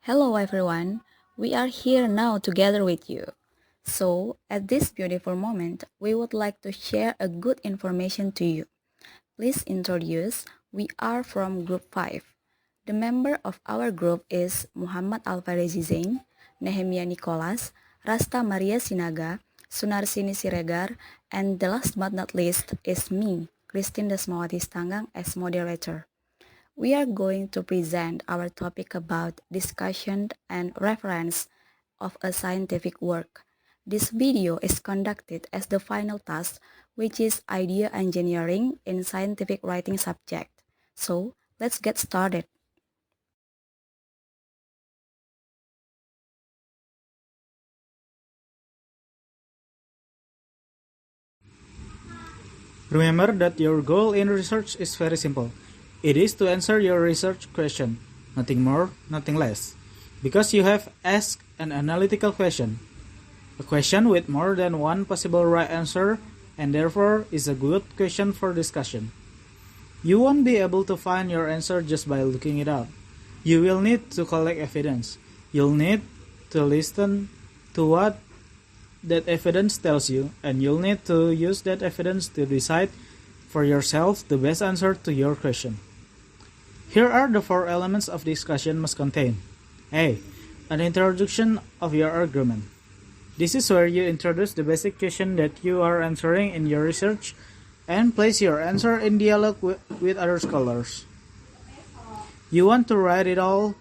Hello everyone, we are here now together with you. So, at this beautiful moment, we would like to share a good information to you. Please introduce, we are from group 5. The member of our group is Muhammad Alfarezi Zain, Nehemia Nicholas, Rasta Maria Sinaga, Sunarsini Siregar, and the last but not least is me, Christine Desmawati Stanggang as moderator. We are going to present our topic about discussion and reference of a scientific work. This video is conducted as the final task, which is idea engineering in scientific writing subject. So, let's get started. Remember that your goal in research is very simple. It is to answer your research question, nothing more, nothing less. Because you have asked an analytical question, a question with more than one possible right answer, and therefore is a good question for discussion. You won't be able to find your answer just by looking it up. You will need to collect evidence. You'll need to listen to what that evidence tells you, and you'll need to use that evidence to decide for yourself the best answer to your question. Here are the 4 elements of discussion must contain. A. An introduction of your argument. This is where you introduce the basic question that you are answering in your research and place your answer in dialogue with other scholars. You want to write it all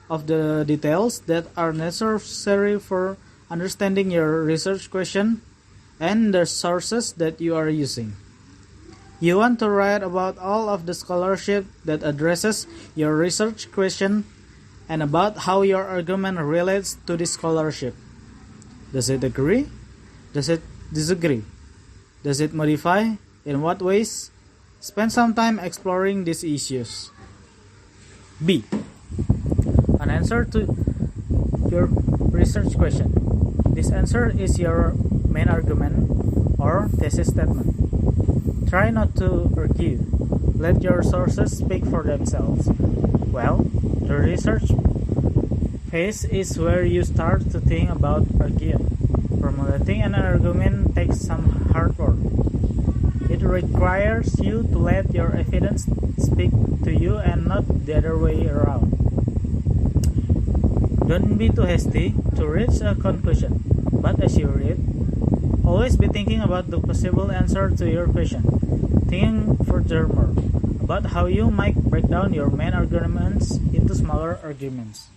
of the details that are necessary for understanding your research question and the sources that you are using. You want to write about all of the scholarship that addresses your research question and about how your argument relates to this scholarship. Does it agree? Does it disagree? Does it modify? In what ways? Spend some time exploring these issues. B. An answer to your research question. This answer is your main argument or thesis statement. Try not to argue. Let your sources speak for themselves. Well, the research phase is where you start to think about arguing. Formulating an argument takes some hard work. It requires you to let your evidence speak to you and not the other way around. Don't be too hasty to reach a conclusion, but as you read, always be thinking about the possible answer to your question. Thinking furthermore about how you might break down your main arguments into smaller arguments.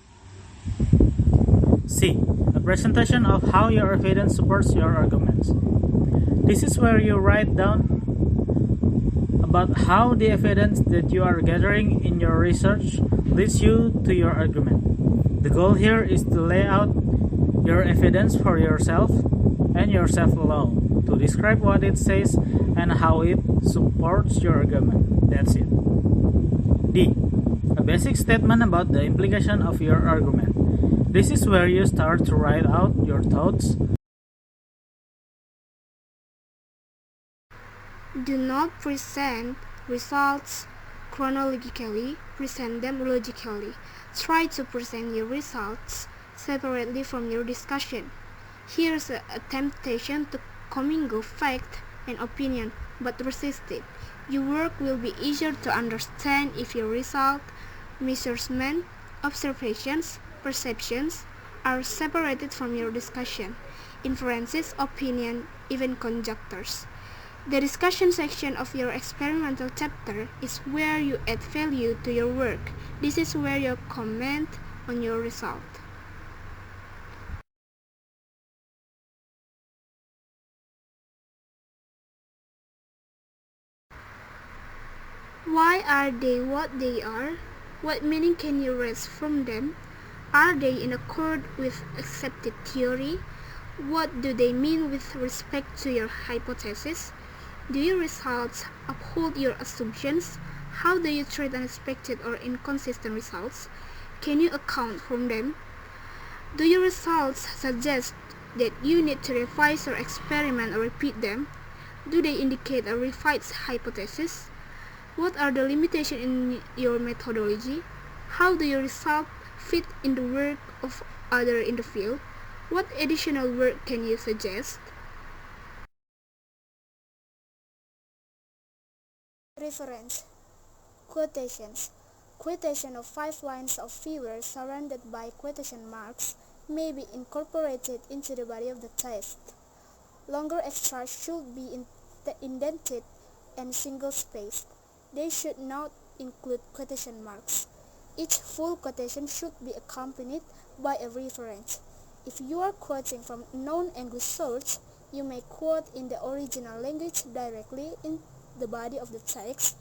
C. A presentation of how your evidence supports your arguments. This is where you write down about how the evidence that you are gathering in your research leads you to your argument. The goal here is to lay out your evidence for yourself and yourself alone, to describe what it says and how it supports your argument. That's it. D. A basic statement about the implication of your argument. This is where you start to write out your thoughts. Do not present results chronologically, present them logically. Try to present your results separately from your discussion. Here's a temptation to commingle fact and opinion, but resist it. Your work will be easier to understand if your result, measurement, observations, perceptions are separated from your discussion, inferences, opinion, even conjectures. The discussion section of your experimental chapter is where you add value to your work. This is where you comment on your result. Why are they what they are? What meaning can you raise from them? Are they in accord with accepted theory? What do they mean with respect to your hypothesis? Do your results uphold your assumptions? How do you treat unexpected or inconsistent results? Can you account for them? Do your results suggest that you need to revise your experiment or repeat them? Do they indicate a revised hypothesis? What are the limitations in your methodology? How do your results fit in the work of others in the field? What additional work can you suggest? Reference. Quotations. Quotation of 5 lines of figures surrounded by quotation marks may be incorporated into the body of the text. Longer extracts should be indented and single-spaced. They should not include quotation marks. Each full quotation should be accompanied by a reference. If you are quoting from a known English source, you may quote in the original language directly in the body of the text,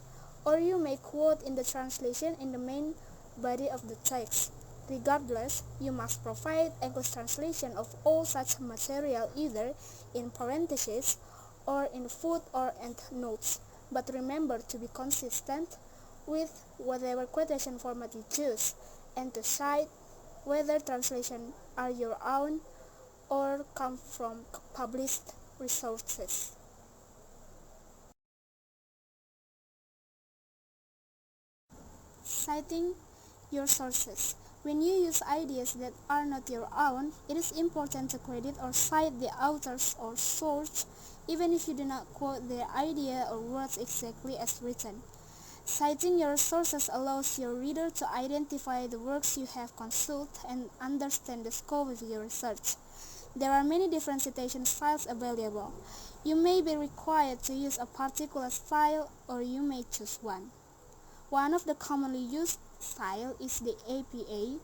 or you may quote in the translation in the main body of the text. Regardless, you must provide English translation of all such material either in parentheses or in foot or endnotes. But remember to be consistent with whatever quotation format you choose, and to cite whether translations are your own or come from published resources. Citing your sources. When you use ideas that are not your own, it is important to credit or cite the authors or source, even if you do not quote their idea or words exactly as written. Citing your sources allows your reader to identify the works you have consulted and understand the scope of your research. There are many different citation styles available. You may be required to use a particular style, or you may choose one. One of the commonly used style is the APA,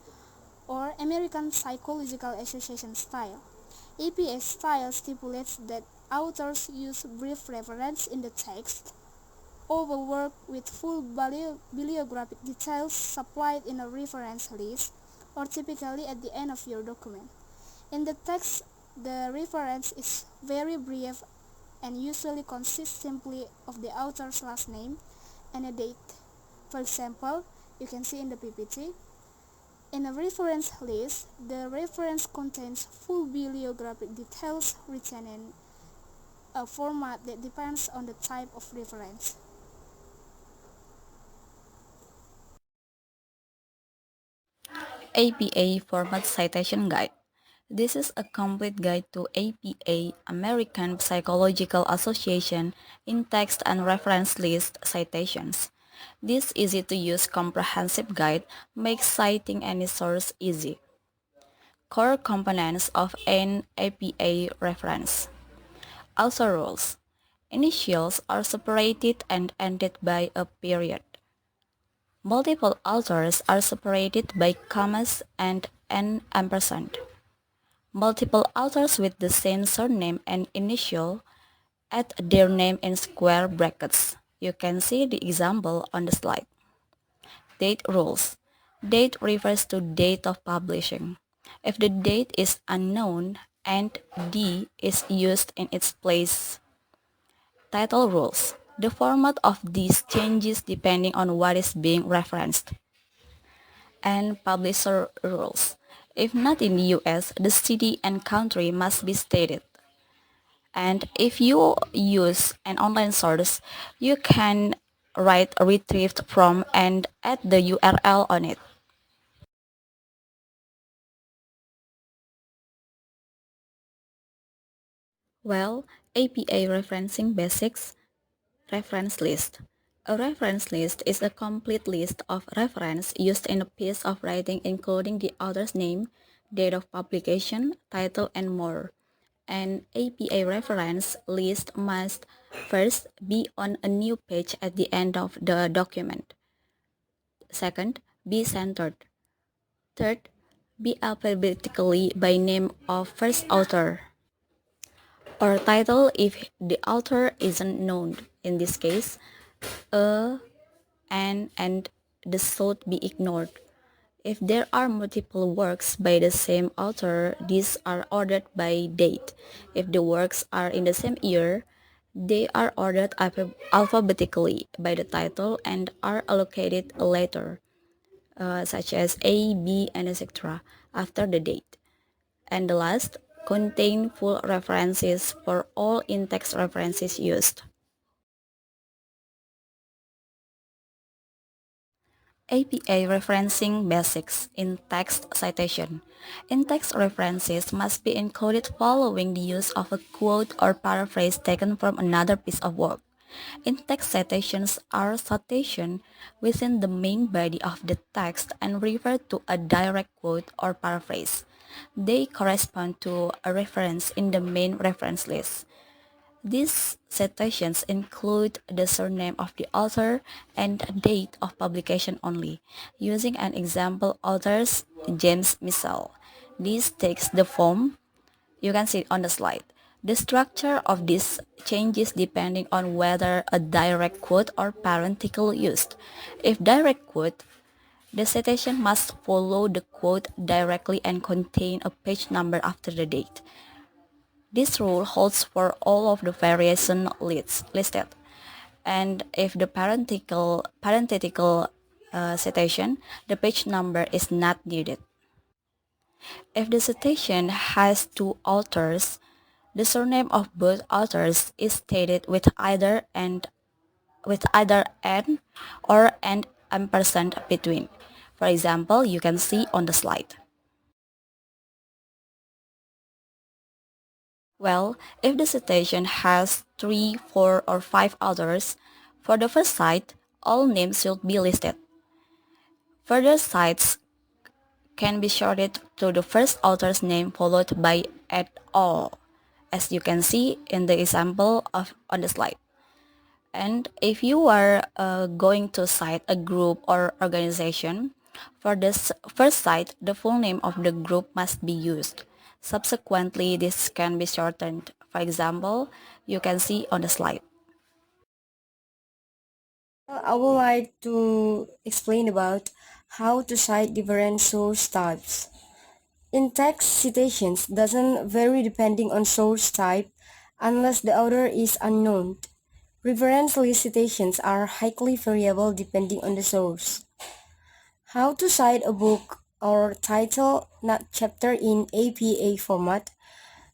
or American Psychological Association style. APA style stipulates that authors use brief reference in the text over work with full bibliographic details supplied in a reference list, or typically at the end of your document. In the text, the reference is very brief and usually consists simply of the author's last name and a date. For example, you can see in the PPT, in a reference list, the reference contains full bibliographic details written in a format that depends on the type of reference. APA Format Citation Guide. This is a complete guide to APA, American Psychological Association, in text and reference list citations. This easy-to-use comprehensive guide makes citing any source easy. Core components of an APA reference. Also rules. Initials are separated and ended by a period. Multiple authors are separated by commas and an ampersand. Multiple authors with the same surname and initial add their name in square brackets. You can see the example on the slide. Date rules. Date refers to date of publishing. If the date is unknown and D is used in its place. Title rules. The format of these changes depending on what is being referenced. And publisher rules. If not in the US, the city and country must be stated. And if you use an online source, you can write retrieved from and add the URL on it. Well, APA referencing basics. Reference list. A reference list is a complete list of reference used in a piece of writing including the author's name, date of publication, title, and more. An APA reference list must first be on a new page at the end of the document. Second, be centered. Third, be alphabetically by name of first author or title if the author isn't known. In this case, a, and the should be ignored. If there are multiple works by the same author, these are ordered by date. If the works are in the same year, they are ordered alphabetically by the title and are allocated later, such as A, B, and etc. after the date. And the last, contain full references for all in-text references used. APA referencing basics in text citation. In-text references must be included following the use of a quote or paraphrase taken from another piece of work. In-text citations are citations within the main body of the text and refer to a direct quote or paraphrase. They correspond to a reference in the main reference list. These citations include the surname of the author and date of publication only. Using an example author's James Missel. This takes the form you can see it on the slide. The structure of this changes depending on whether a direct quote or parenthetical used. If direct quote, the citation must follow the quote directly and contain a page number after the date. This rule holds for all of the variation listed. And if the parenthetical citation, the page number is not needed. If the citation has two authors, the surname of both authors is stated with either "and" or "and" ampersand between. For example, you can see on the slide. Well, if the citation has 3, 4, or 5 authors, for the first site, all names should be listed. Further sites can be shorted to the first author's name followed by "et al." as you can see in the example on the slide. And if you are going to cite a group or organization, for this first site, the full name of the group must be used. Subsequently, this can be shortened. For example, you can see on the slide. I would like to explain about how to cite different source types. In-text citations doesn't vary depending on source type unless the author is unknown. Reference list citations are highly variable depending on the source. How to cite a book or title, not chapter in APA format.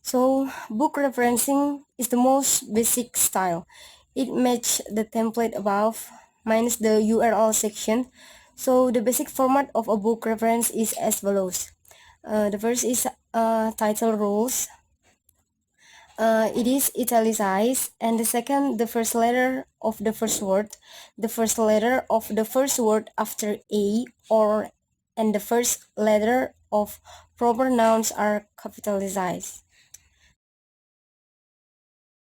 So, book referencing is the most basic style. It matches the template above minus the URL section. So, the basic format of a book reference is as follows. The first is title rules. It is italicized, and the second, the first letter of the first word, the first letter of the first word after a or and the first letter of proper nouns are capitalized.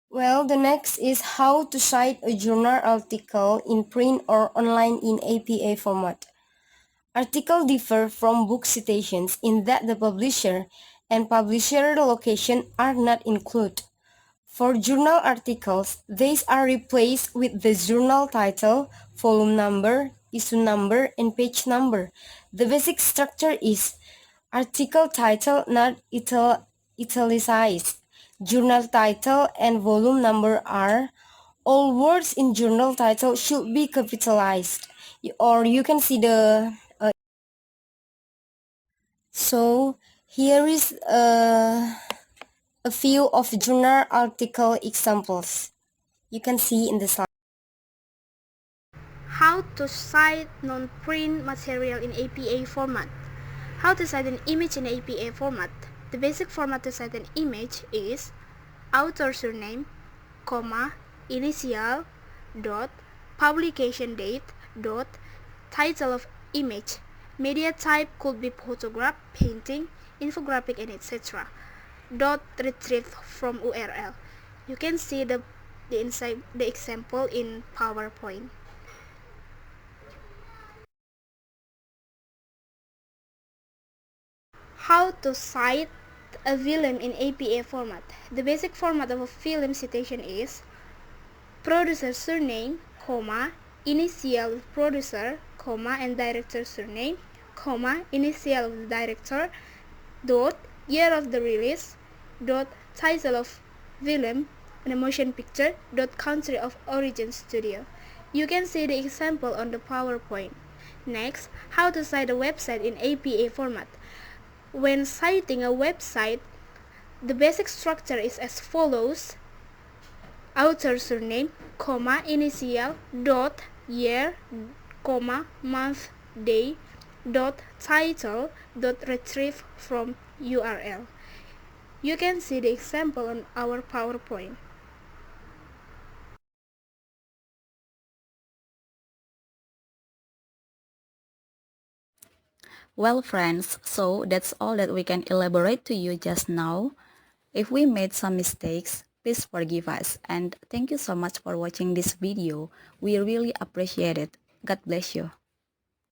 Well, the next is how to cite a journal article in print or online in APA format. Articles differ from book citations in that the publisher and publisher location are not included. For journal articles, these are replaced with the journal title, volume number, issue number, and page number. The basic structure is article title not italicized. Journal title and volume number are. All words in journal title should be capitalized. Or you can see the so here is a few of journal article examples. You can see in the slide. How to cite non-print material in APA format. How to cite an image in APA format. The basic format to cite an image is author surname, comma, initial, dot, publication date, dot, title of image. Media type could be photograph, painting, infographic, and etc. Dot retrieved from URL. You can see the example in PowerPoint. How to cite a film in APA format. The basic format of a film citation is producer surname, comma, initial of producer, comma, and director surname, comma, initial of the director, dot, year of the release, dot, title of film and a motion picture, dot, country of origin studio. You can see the example on the PowerPoint. Next, how to cite a website in APA format. When citing a website, the basic structure is as follows: author surname, comma, initial, dot, year, comma, month, day.title.retrieve from URL. You can see the example on our PowerPoint. Well, friends, so that's all that we can elaborate to you just now. If we made some mistakes, please forgive us, and thank you so much for watching this video. We really appreciate it. God bless you.